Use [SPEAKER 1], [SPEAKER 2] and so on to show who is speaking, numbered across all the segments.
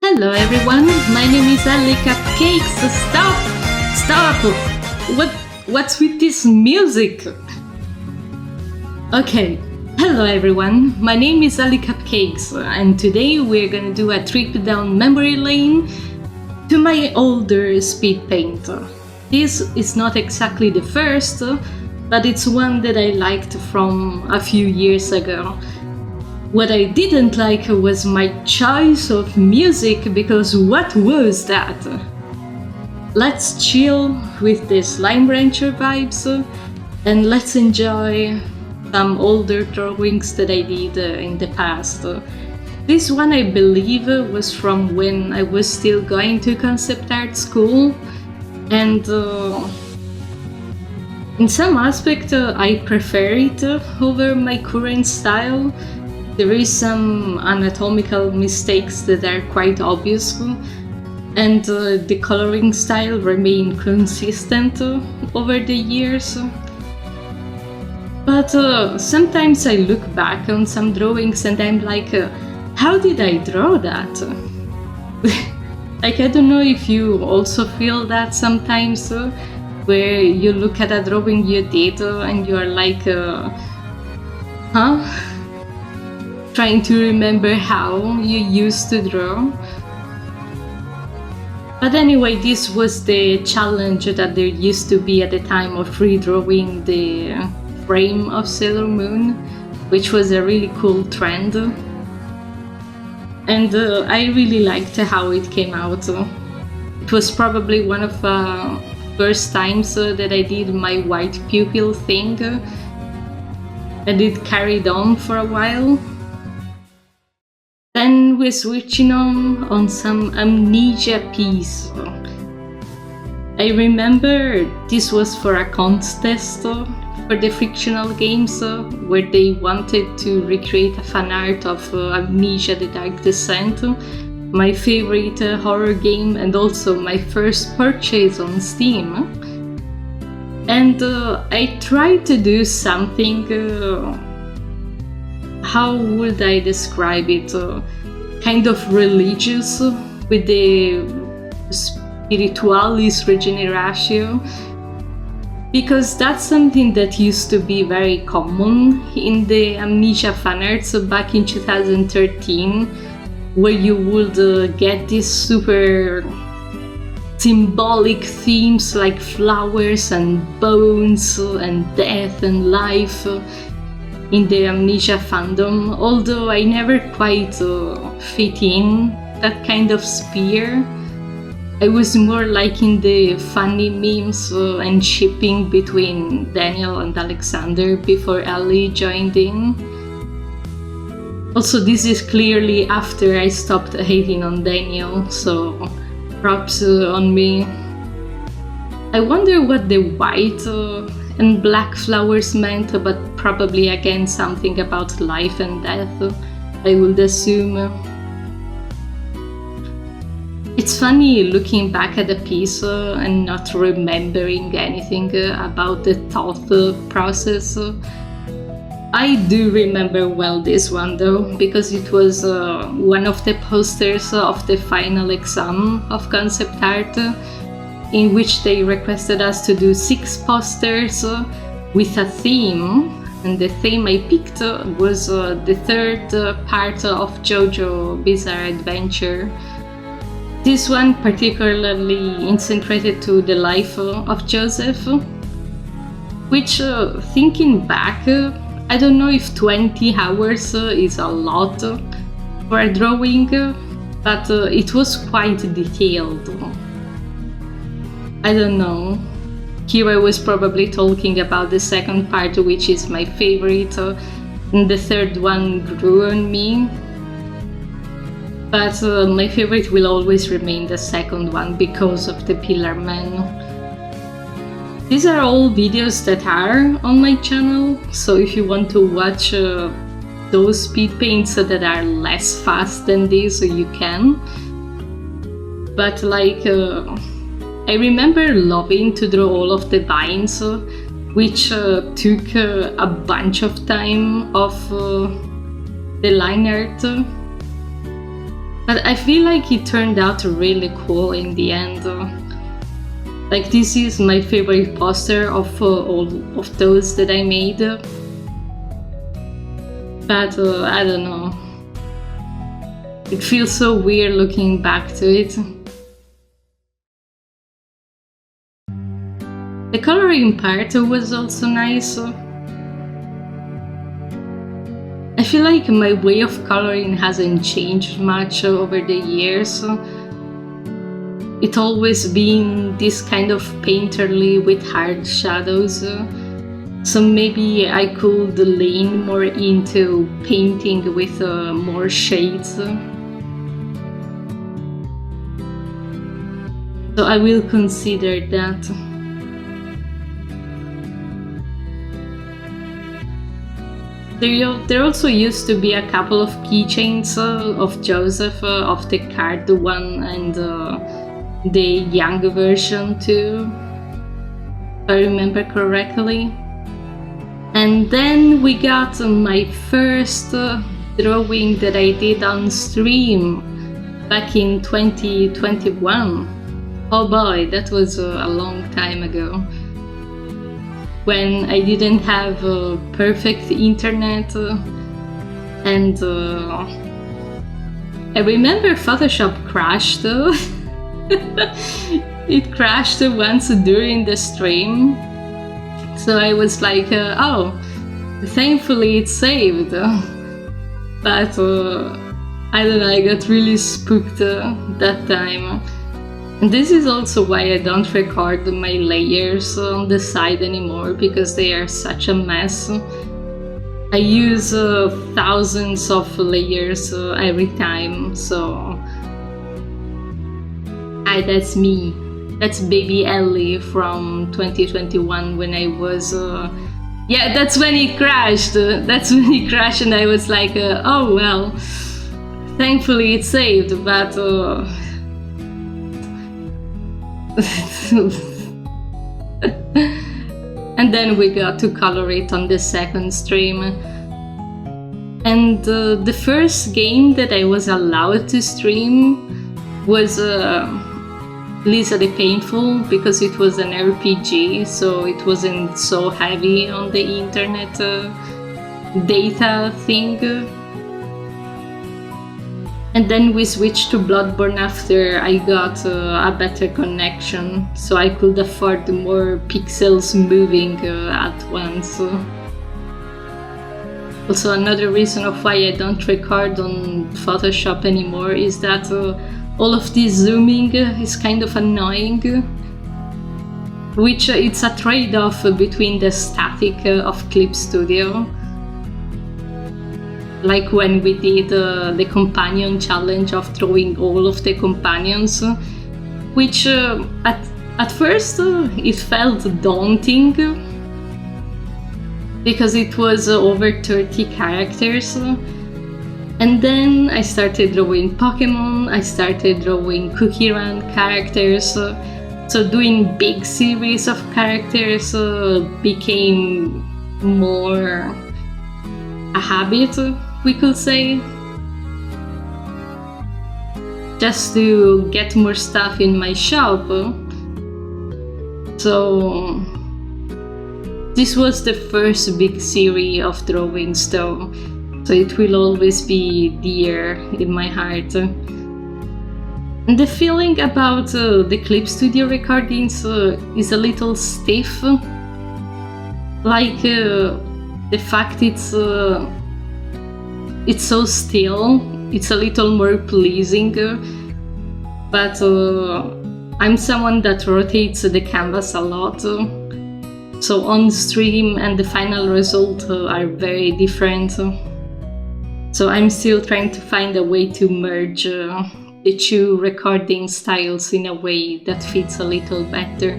[SPEAKER 1] Hello everyone, my name is Ellie Cupcakes. Stop! What's with this music? Okay, hello everyone, my name is Ellie Cupcakes and today we're gonna do a trip down memory lane to my older Speedpaint. This is not exactly the first, but it's one that I liked from a few years ago. What I didn't like was my choice of music, because what was that? Let's chill with the Slime Rancher vibes and let's enjoy some older drawings that I did in the past. This one I believe was from when I was still going to concept art school, and in some aspect I prefer it over my current style. There is some anatomical mistakes that are quite obvious, and the coloring style remained consistent over the years. But sometimes I look back on some drawings and I'm like, how did I draw that? Like, I don't know if you also feel that sometimes, where you look at a drawing you did and you're like, huh? Trying to remember how you used to draw. But anyway, this was the challenge that there used to be at the time of redrawing the frame of Sailor Moon, which was a really cool trend. And I really liked how it came out. It was probably one of the first times that I did my white pupil thing, and it carried on for a while. Then we're switching on some Amnesia piece. I remember this was for a contest for the fictional games, where they wanted to recreate a fan art of Amnesia: The Dark Descent, my favorite horror game and also my first purchase on Steam. And I tried to do something, how would I describe it? Kind of religious, with the Spiritualis Regeneratio, because that's something that used to be very common in the Amnesia fanarts back in 2013, where you would get these super symbolic themes like flowers and bones and death and life in the Amnesia fandom, although I never quite fit in that kind of sphere. I was more liking the funny memes and shipping between Daniel and Alexander before Ellie joined in. Also, this is clearly after I stopped hating on Daniel, so props on me. I wonder what the white and black flowers meant, but probably again something about life and death, I would assume. It's funny looking back at the piece and not remembering anything about the thought process. I do remember well this one though, because it was one of the posters of the final exam of concept art, in which they requested us to do 6 posters with a theme, and the theme I picked was the third part of JoJo Bizarre Adventure. This one particularly concentrated to the life of Joseph, which, thinking back, I don't know if 20 hours is a lot for a drawing, but it was quite detailed. I don't know. Here I was probably talking about the second part, which is my favorite, and the third one grew on me. But my favorite will always remain the second one because of the Pillar Man. These are all videos that are on my channel, so if you want to watch those speed paints that are less fast than this, you can. But like, I remember loving to draw all of the vines, which took a bunch of time of the line art. But I feel like it turned out really cool in the end. Like, this is my favorite poster of all of those that I made. But I don't know. It feels so weird looking back to it. The coloring part was also nice. I feel like my way of coloring hasn't changed much over the years. It's always been this kind of painterly with hard shadows. So maybe I could lean more into painting with more shades. So I will consider that. There also used to be a couple of keychains of Joseph, of the card one and the young version too, if I remember correctly. And then we got my first drawing that I did on stream back in 2021. Oh boy, that was a long time ago. When I didn't have perfect internet and I remember Photoshop crashed. It crashed once during the stream. So I was like, oh, thankfully it's saved. But I don't know, I got really spooked that time. And this is also why I don't record my layers on the side anymore, because they are such a mess. I use thousands of layers every time, so that's me. That's baby Ellie from 2021 when I was... yeah, that's when it crashed. That's when it crashed and I was like, oh well, thankfully it's saved, but... And then we got to color it on the second stream. And the first game that I was allowed to stream was Lisa the Painful, because it was an RPG, so it wasn't so heavy on the internet data thing. And then we switched to Bloodborne after I got a better connection, so I could afford more pixels moving at once. Also, another reason of why I don't record on Photoshop anymore is that all of this zooming is kind of annoying, which it's a trade-off between the static of Clip Studio. Like when we did the companion challenge of drawing all of the companions, which at first it felt daunting because it was over 30 characters. And then I started drawing Pokemon, I started drawing Cookie Run characters, so doing big series of characters became more a habit, we could say, just to get more stuff in my shop. So this was the first big series of drawings though, so it will always be dear in my heart. And the feeling about the Clip Studio recordings is a little stiff, like the fact it's so still, it's a little more pleasing, but I'm someone that rotates the canvas a lot, so on stream and the final result are very different. So I'm still trying to find a way to merge the two recording styles in a way that fits a little better.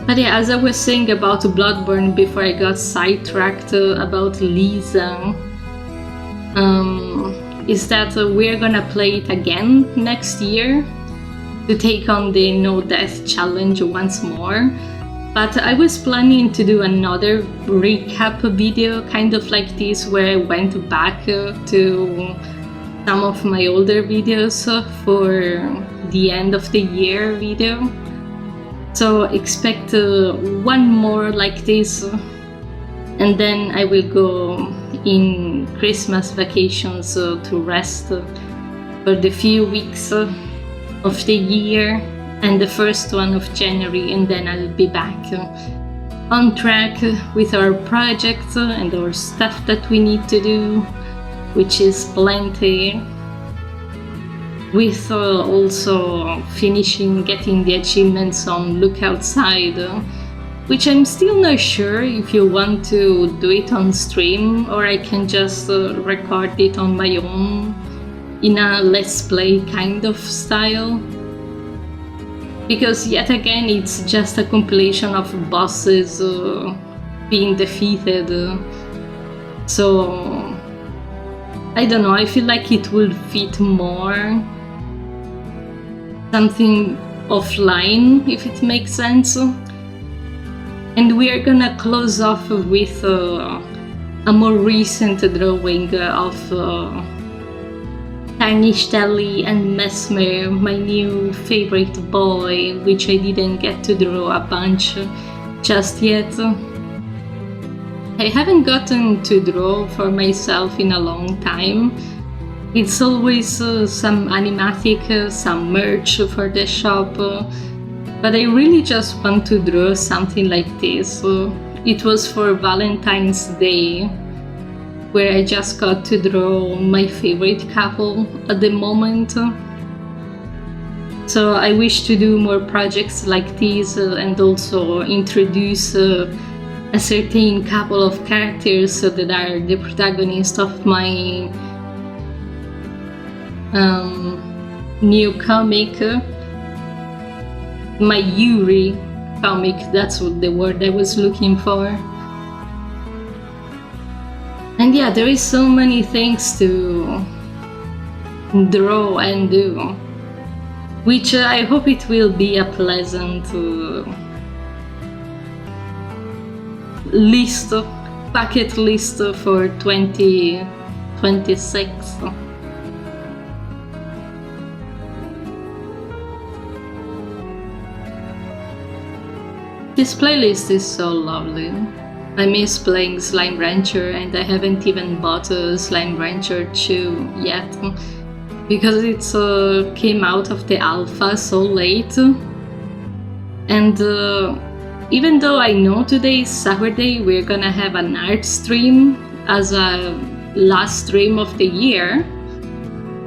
[SPEAKER 1] But yeah, as I was saying about Bloodborne before I got sidetracked about Lisa, is that we're gonna play it again next year to take on the No Death Challenge once more. But I was planning to do another recap video, kind of like this, where I went back to some of my older videos for the end of the year video. So expect one more like this, and then I will go in Christmas vacations to rest for the few weeks of the year and the first one of January, and then I'll be back on track with our projects and our stuff that we need to do, which is plenty, with also finishing getting the achievements on Look Outside, which I'm still not sure if you want to do it on stream or I can just record it on my own in a let's play kind of style. Because yet again, it's just a compilation of bosses being defeated. So, I don't know, I feel like it would fit more something offline, if it makes sense. And we are gonna close off with a more recent drawing of Tarnished Ellie and Mesmer, my new favorite boy, which I didn't get to draw a bunch just yet. I haven't gotten to draw for myself in a long time. It's always some animatic, some merch for the shop, but I really just want to draw something like this. It was for Valentine's Day, where I just got to draw my favorite couple at the moment. So I wish to do more projects like these and also introduce a certain couple of characters that are the protagonist of my new comic, my Yuri comic, that's what the word I was looking for. And yeah, there is so many things to draw and do, which I hope it will be a pleasant bucket list for 2026. This playlist is so lovely. I miss playing Slime Rancher, and I haven't even bought a Slime Rancher 2 yet, because it came out of the alpha so late. And even though I know today is Saturday, we're gonna have an art stream as a last stream of the year.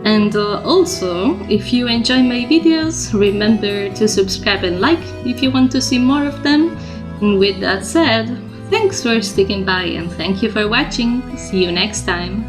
[SPEAKER 1] And also, if you enjoy my videos, remember to subscribe and like if you want to see more of them. And with that said, thanks for sticking by and thank you for watching. See you next time.